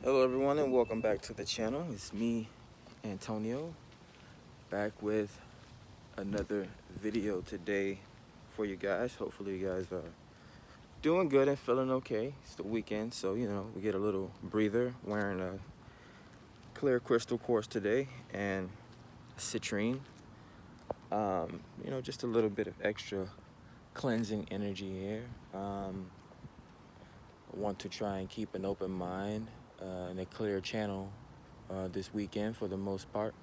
Hello everyone and welcome back to the channel. It's me, Antonio, back with another video today for you guys. Hopefully you guys are doing good and feeling okay. It's the weekend, so we get a little breather. Wearing a clear crystal quartz today and citrine. Just a little bit of extra cleansing energy here. I want to try and keep an open mind and a clear channel this weekend for the most part,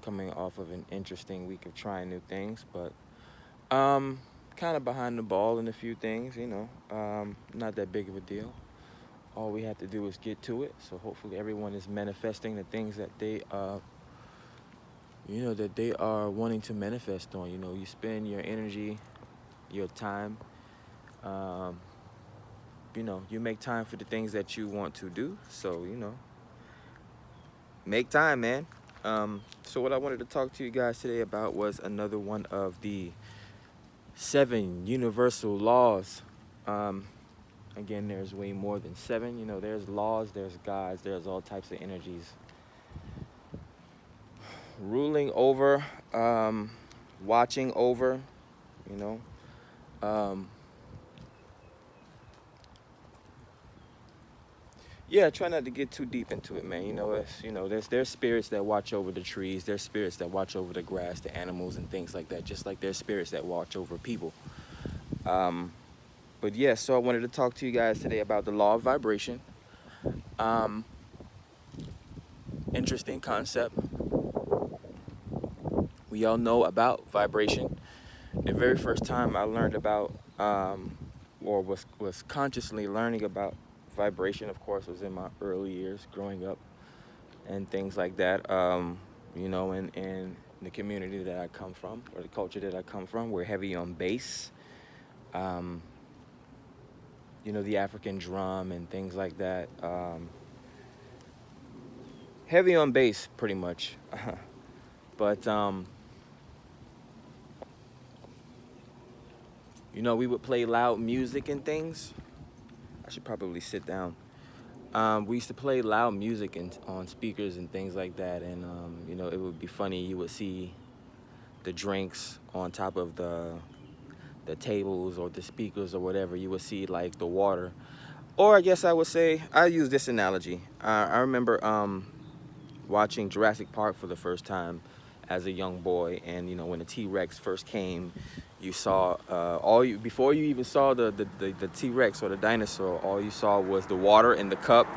coming off of an interesting week of trying new things, but kind of behind the ball in a few things, not that big of a deal. All we have to do is get to it. So hopefully everyone is manifesting the things that they are wanting to manifest on. You spend your energy, your time, you make time for the things that you want to do. So, make time, man. So what I wanted to talk to you guys today about was another one of the 7 universal laws. Again, there's way more than 7. There's laws, there's gods, there's all types of energies ruling over, watching over, you know. Yeah, try not to get too deep into it, man. There's spirits that watch over the trees, there's spirits that watch over the grass, the animals, and things like that. Just like there's spirits that watch over people. But yeah, so I wanted to talk to you guys today about the law of vibration. Interesting concept. We all know about vibration. The very first time I learned about, or was consciously learning about vibration, of course, was in my early years growing up and things like that. In the community that I come from, or the culture that I come from, we're heavy on bass. The African drum and things like that. Heavy on bass, pretty much. But, we would play loud music and things. I should probably sit down. We used to play loud music on speakers and things like that. And, it would be funny. You would see the drinks on top of the tables or the speakers or whatever. You would see like the water. Or I guess I would say, I use this analogy. I remember watching Jurassic Park for the first time as a young boy, and when the T-Rex first came, you saw before you even saw the T-Rex or the dinosaur, all you saw was the water in the cup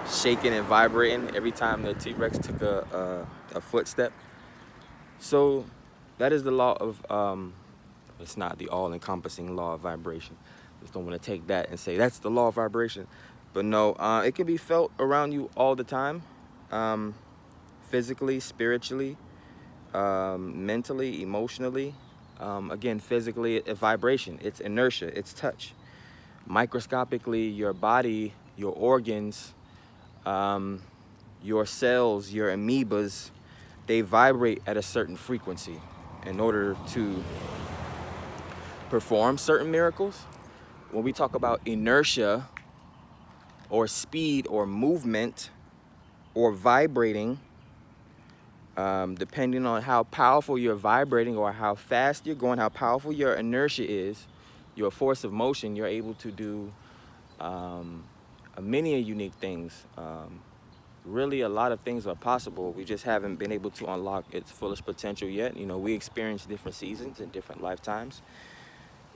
shaking and vibrating every time the T-Rex took a footstep. So that is the law of it's not the all-encompassing law of vibration. Just don't want to take that and say that's the law of vibration. But no, it can be felt around you all the time, physically, spiritually, mentally, emotionally. Again, physically, it's vibration, it's inertia, it's touch. Microscopically, your body, your organs, your cells, your amoebas, they vibrate at a certain frequency in order to perform certain miracles. When we talk about inertia or speed or movement or vibrating, depending on how powerful you're vibrating or how fast you're going, how powerful your inertia is, your force of motion, you're able to do many unique things. Really, a lot of things are possible. We just haven't been able to unlock its fullest potential yet. We experience different seasons and different lifetimes.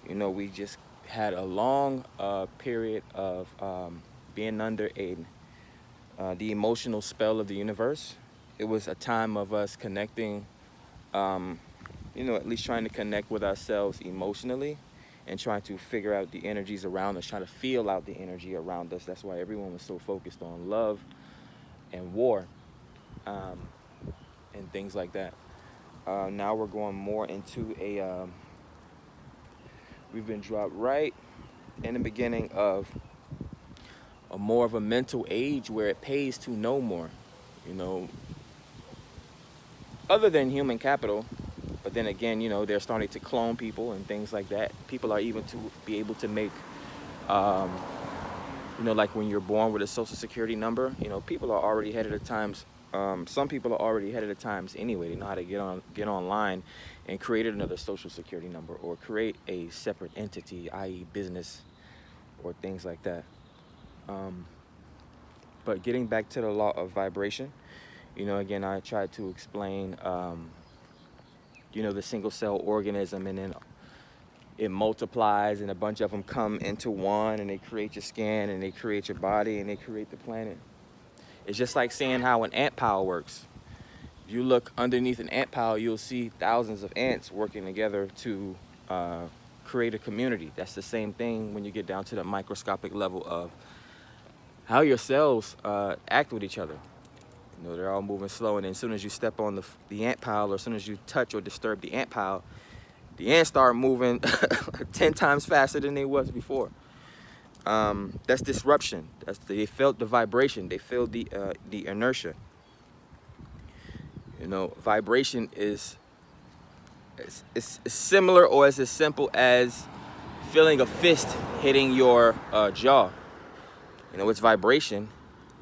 We just had a long period of being under the emotional spell of the universe. It was a time of us connecting, at least trying to connect with ourselves emotionally and trying to figure out the energies around us, trying to feel out the energy around us. That's why everyone was so focused on love and war and things like that. Now we're going more into we've been dropped right in the beginning of more of a mental age where it pays to know more, other than human capital. But then again, they're starting to clone people and things like that. People are even to be able to make You know, like when you're born with a social security number, you know, people are already ahead of the times. Some people are already ahead of the times anyway. They know how to get online and create another social security number or create a separate entity, i.e. business or things like that. But getting back to the law of vibration, you know, again, I tried to explain, you know, the single cell organism, and then it multiplies and a bunch of them come into one and they create your skin and they create your body and they create the planet. It's just like seeing how an ant pile works. If you look underneath an ant pile, you'll see thousands of ants working together to create a community. That's the same thing when you get down to the microscopic level of how your cells act with each other. You know, they're all moving slow, and then as soon as you step on the ant pile, or as soon as you touch or disturb the ant pile, the ants start moving 10 times faster than they was before. That's disruption. They felt the vibration. They felt the inertia. You know, vibration is it's similar, or it's as simple as feeling a fist hitting your jaw. You know, it's vibration,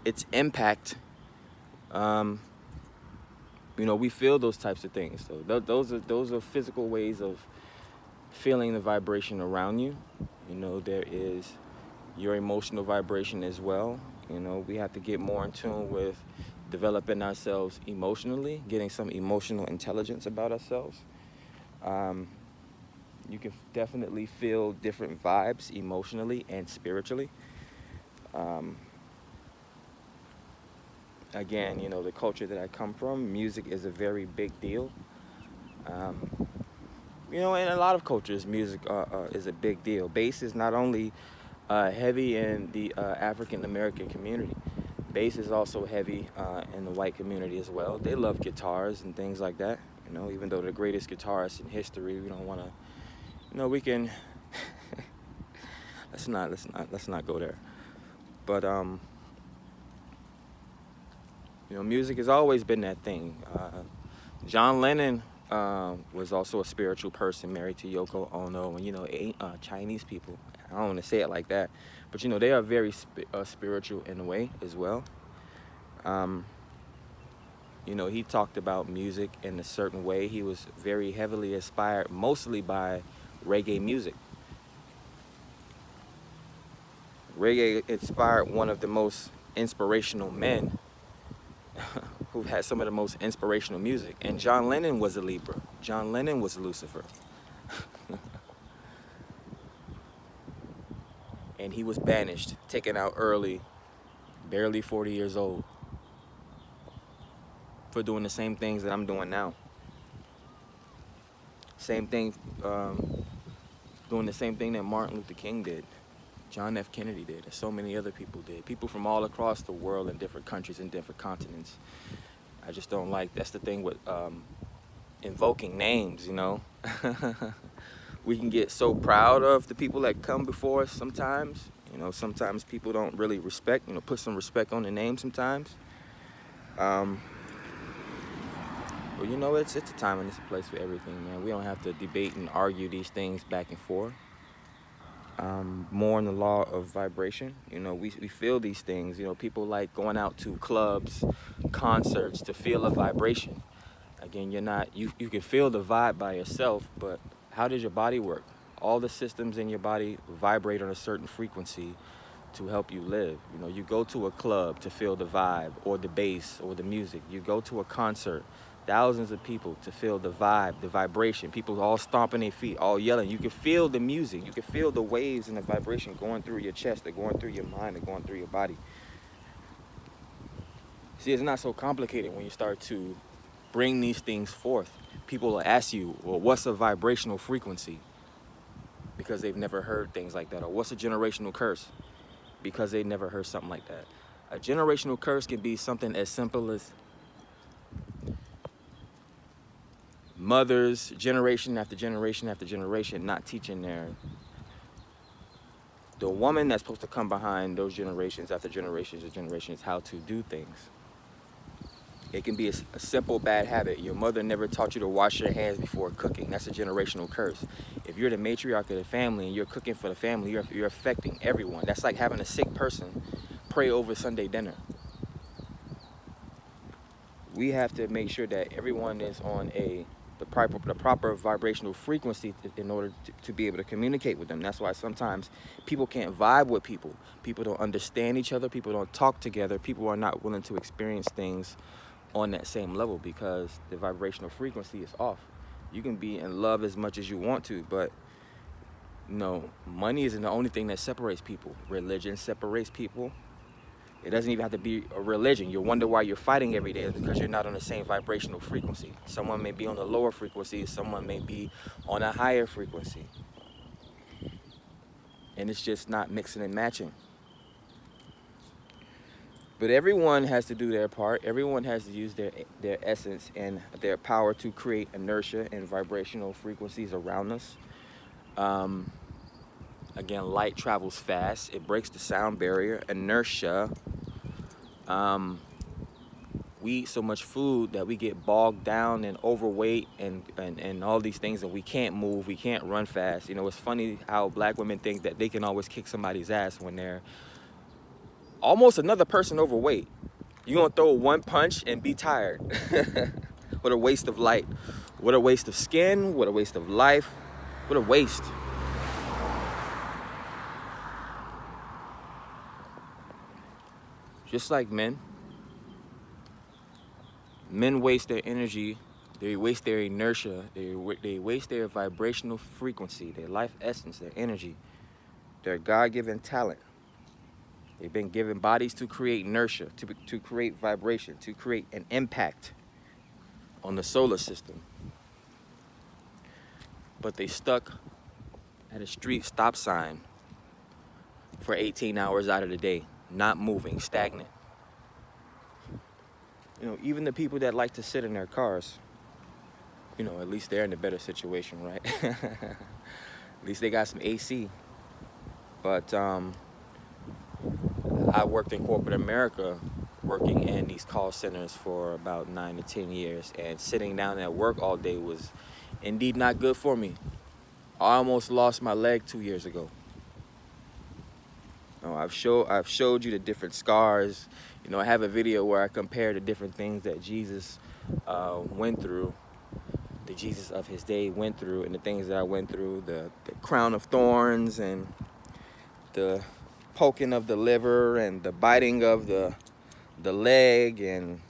it's impact. You know, we feel those types of things. So those are physical ways of feeling the vibration around you. You know, there is your emotional vibration as well. You know, we have to get more in tune with developing ourselves emotionally, getting some emotional intelligence about ourselves. You can definitely feel different vibes emotionally and spiritually. Again, you know, the culture that I come from, music is a very big deal. You know, in a lot of cultures, music is a big deal. Bass is not only heavy in the African American community. Bass is also heavy in the white community as well. They love guitars and things like that. You know, even though they're the greatest guitarists in history, we don't want to. You know, we can. let's not go there. But you know, music has always been that thing. John Lennon was also a spiritual person, married to Yoko Ono, and you know, Chinese people. I don't want to say it like that, but you know, they are very spiritual in a way as well. You know, he talked about music in a certain way. He was very heavily inspired, mostly by reggae music. Reggae inspired one of the most inspirational men who've had some of the most inspirational music. And John Lennon was a Libra. John Lennon was Lucifer. And he was banished, taken out early, barely 40 years old, for doing the same things that I'm doing now. Same thing, doing the same thing that Martin Luther King did, John F. Kennedy did, and so many other people did. People from all across the world in different countries and different continents. I just don't like, that's the thing with invoking names, you know. We can get so proud of the people that come before us sometimes. You know, sometimes people don't really respect, you know, put some respect on the name sometimes. But you know, it's a time and it's a place for everything, man. We don't have to debate and argue these things back and forth. More in the law of vibration. You know, we feel these things. You know, people like going out to clubs, concerts to feel a vibration. Again, you can feel the vibe by yourself, but how does your body work? All the systems in your body vibrate on a certain frequency to help you live. You know, you go to a club to feel the vibe or the bass or the music. You go to a concert, thousands of people to feel the vibe, the vibration. People all stomping their feet, all yelling. You can feel the music. You can feel the waves and the vibration going through your chest, they're going through your mind, they're going through your body. See, it's not so complicated when you start to bring these things forth. People will ask you, well, what's a vibrational frequency? Because they've never heard things like that. Or what's a generational curse? Because they never heard something like that. A generational curse can be something as simple as mothers, generation after generation after generation, not teaching the woman that's supposed to come behind those generations after generations and generations how to do things. It can be a simple bad habit. Your mother never taught you to wash your hands before cooking. That's a generational curse. If you're the matriarch of the family and you're cooking for the family, you're affecting everyone. That's like having a sick person pray over Sunday dinner. We have to make sure that everyone is on the proper vibrational frequency in order to be able to communicate with them. That's why sometimes people can't vibe with people. People don't understand each other. People don't talk together. People are not willing to experience things on that same level because the vibrational frequency is off. You can be in love as much as you want to, but no, money isn't the only thing that separates people. Religion separates people. It doesn't even have to be a religion. You'll wonder why you're fighting every day is because you're not on the same vibrational frequency. Someone may be on the lower frequency, someone may be on a higher frequency. And it's just not mixing and matching. But everyone has to do their part. Everyone has to use their essence and their power to create inertia and vibrational frequencies around us. Again, light travels fast. It breaks the sound barrier. Inertia. We eat so much food that we get bogged down and overweight and all these things, and we can't move, we can't run fast. You know, it's funny how black women think that they can always kick somebody's ass when they're almost another person overweight. You're gonna throw one punch and be tired. What a waste of light. What a waste of skin. What a waste of life. What a waste. Just like men. Men waste their energy, they waste their inertia, they waste their vibrational frequency, their life essence, their energy, their God-given talent. They've been given bodies to create inertia, to create vibration, to create an impact on the solar system. But they stuck at a street stop sign for 18 hours out of the day, not moving, stagnant. You know, even the people that like to sit in their cars, you know, at least they're in a better situation, right? At least they got some AC. But I worked in corporate America, working in these call centers for about 9 to 10 years, and sitting down at work all day was indeed not good for me. I almost lost my leg 2 years ago. You know, I've showed you the different scars. You know, I have a video where I compare the different things that Jesus went through, the Jesus of his day went through, and the things that I went through, the crown of thorns and the poking of the liver and the biting of the leg and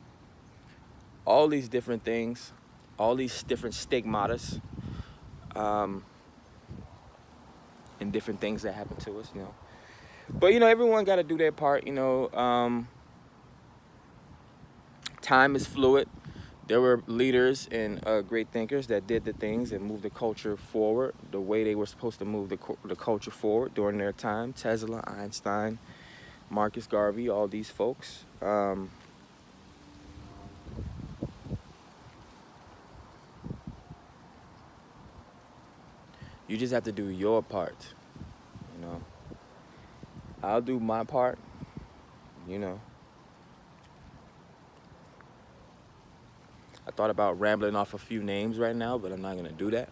all these different things, all these different stigmatas, and different things that happen to us, you know. But, you know, everyone got to do their part, you know. Time is fluid. There were leaders and great thinkers that did the things and moved the culture forward the way they were supposed to move the culture forward during their time. Tesla, Einstein, Marcus Garvey, all these folks. You just have to do your part, you know. I'll do my part, you know. I thought about rambling off a few names right now, but I'm not going to do that.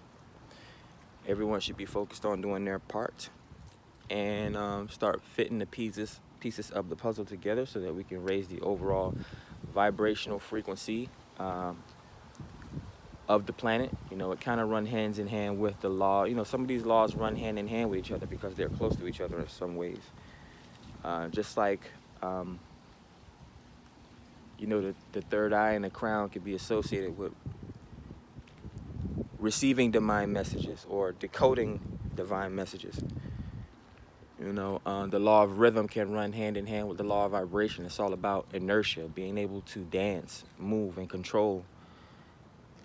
Everyone should be focused on doing their part and start fitting the pieces of the puzzle together so that we can raise the overall vibrational frequency of the planet. You know, it kind of runs hand in hand with the law. You know, some of these laws run hand in hand with each other because they're close to each other in some ways. Just like, you know, the third eye and the crown could be associated with receiving divine messages or decoding divine messages. You know, the law of rhythm can run hand in hand with the law of vibration. It's all about inertia, being able to dance, move, and control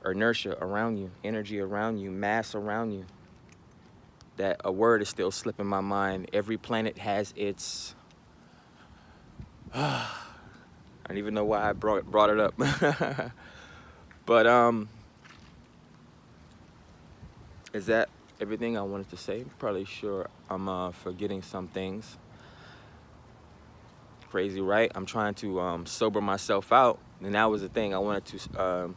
inertia around you, energy around you, mass around you. That a word is still slipping my mind. Every planet has its... I don't even know why I brought it up. But is that everything I wanted to say? Probably sure I'm forgetting some things. Crazy, right? I'm trying to sober myself out And that was the thing. I wanted to,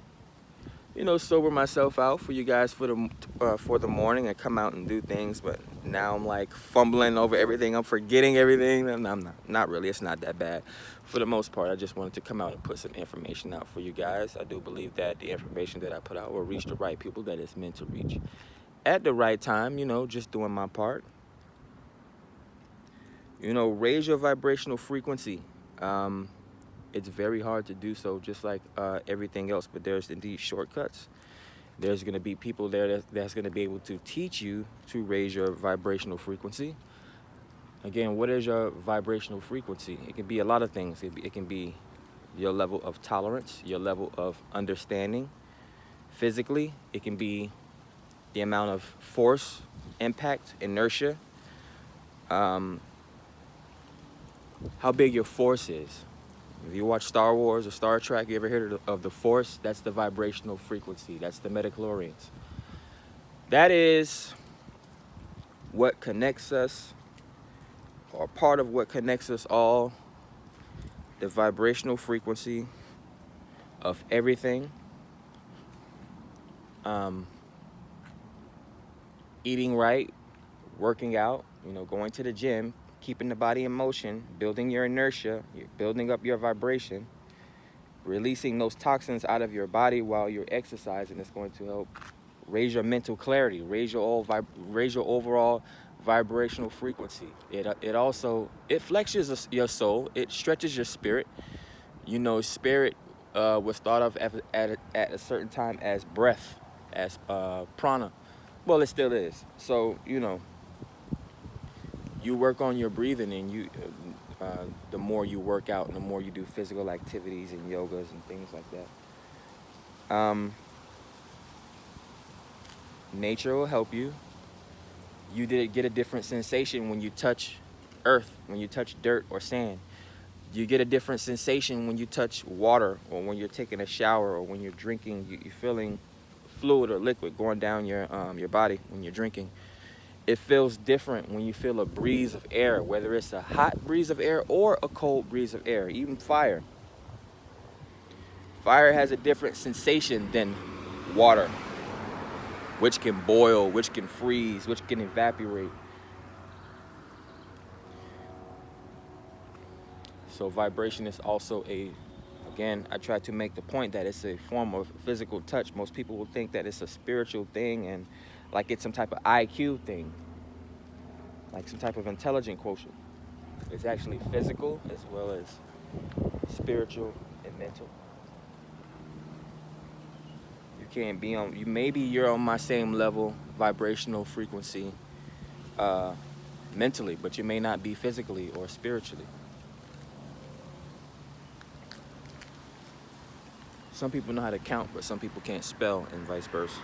sober myself out for you guys for the morning and come out and do things. But now I'm like fumbling over everything. I'm forgetting everything. And I'm not really. It's not that bad. For the most part, I just wanted to come out and put some information out for you guys. I do believe that the information that I put out will reach the right people that it's meant to reach at the right time. Just doing my part. Raise your vibrational frequency. It's very hard to do so, just like everything else, but there's indeed shortcuts. There's going to be people there that's going to be able to teach you to raise your vibrational frequency. Again, what is your vibrational frequency? It can be a lot of things. It can be your level of tolerance, your level of understanding. Physically, it can be the amount of force, impact, inertia, how big your force is. If you watch Star Wars or Star Trek, you ever heard of the Force? That's the vibrational frequency. That's the midichlorians. That is what connects us, or part of what connects us all. The vibrational frequency of everything. Eating right, working out, going to the gym, keeping the body in motion, building your inertia, building up your vibration, releasing those toxins out of your body while you're exercising is going to help raise your mental clarity, raise your overall vibrational frequency. It also flexes your soul, it stretches your spirit. Spirit was thought of at a certain time as breath, as prana. Well, it still is. So you work on your breathing, and the more you work out and the more you do physical activities and yogas and things like that, nature will help you. You get a different sensation when you touch earth, when you touch dirt or sand. You get a different sensation when you touch water, or when you're taking a shower, or when you're drinking. You're feeling fluid or liquid going down your body when you're drinking. It feels different when you feel a breeze of air, whether it's a hot breeze of air or a cold breeze of air. Even fire. Fire has a different sensation than water, which can boil, which can freeze, which can evaporate. So vibration is also again, I try to make the point that it's a form of physical touch. Most people will think that it's a spiritual thing, and like it's some type of IQ thing, like some type of intelligent quotient. It's actually physical as well as spiritual and mental. Maybe you're on my same level, vibrational frequency, mentally, but you may not be physically or spiritually. Some people know how to count, but some people can't spell, and vice versa.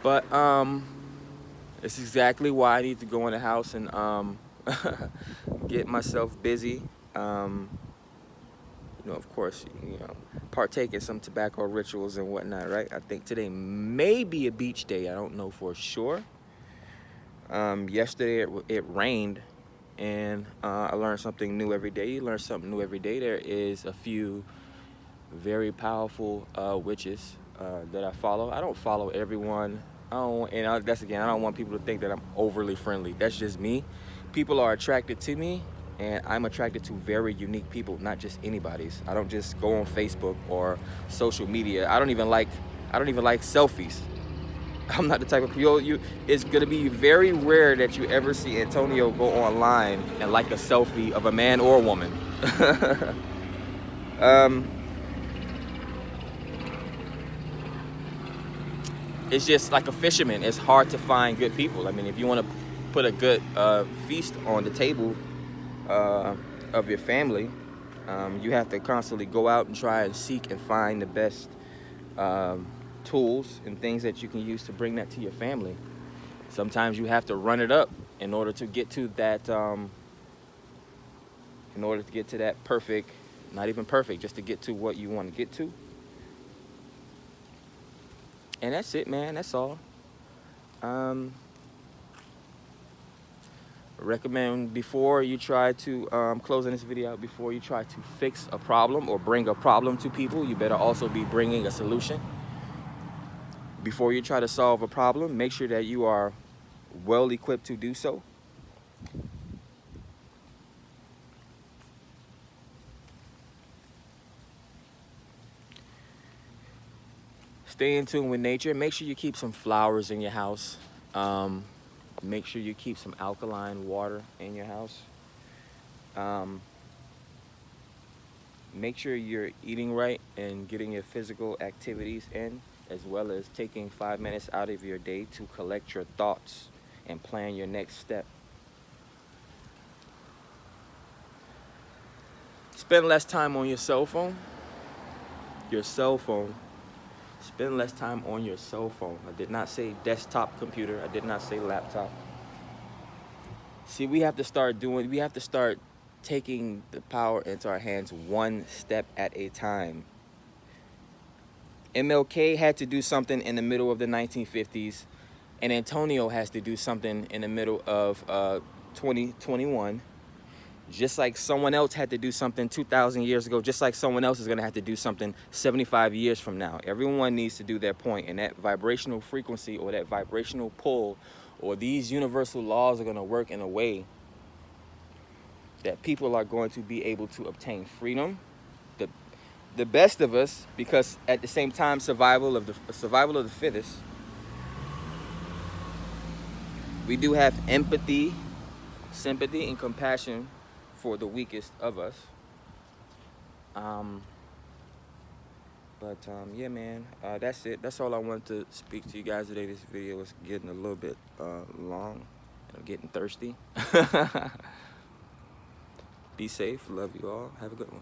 But it's exactly why I need to go in the house and get myself busy. Of course, partake in some tobacco rituals and whatnot, right? I think today may be a beach day. I don't know for sure. Yesterday it rained, and I learned something new every day. You learn something new every day. There is a few very powerful witches that I follow. I don't follow everyone. I don't want people to think that I'm overly friendly. That's just me. People are attracted to me, and I'm attracted to very unique people, not just anybody's. I don't just go on Facebook or social media. I don't even like selfies. I'm not the type of people. It's gonna be very rare that you ever see Antonio go online and like a selfie of a man or a woman. It's just like a fisherman. It's hard to find good people. I mean, if you want to put a good feast on the table of your family, you have to constantly go out and try and seek and find the best tools and things that you can use to bring that to your family. Sometimes you have to run it up in order to get to that perfect, not even perfect, just to get to what you want to get to. And that's it, man. That's all. Recommend before you try to, closing this video out, before you try to fix a problem or bring a problem to people, you better also be bringing a solution. Before you try to solve a problem, make sure that you are well equipped to do so. Stay in tune with nature. Make sure you keep some flowers in your house. Make sure you keep some alkaline water in your house. Make sure you're eating right and getting your physical activities in, as well as taking 5 minutes out of your day to collect your thoughts and plan your next step. Spend less time on your cell phone. Spend less time on your cell phone. I did not say desktop computer. I did not say laptop. See, we have to start taking the power into our hands one step at a time. MLK had to do something in the middle of the 1950s, and Antonio has to do something in the middle of 2021. Just like someone else had to do something 2,000 years ago, just like someone else is going to have to do something 75 years from now. Everyone needs to do their point, and that vibrational frequency or that vibrational pull or these universal laws are going to work in a way that people are going to be able to obtain freedom, the best of us, because at the same time, survival of the fittest. We do have empathy, sympathy, and compassion for the weakest of us. Yeah, man, that's it. That's all I wanted to speak to you guys today. This video was getting a little bit long. I'm getting thirsty. Be safe. Love you all. Have a good one.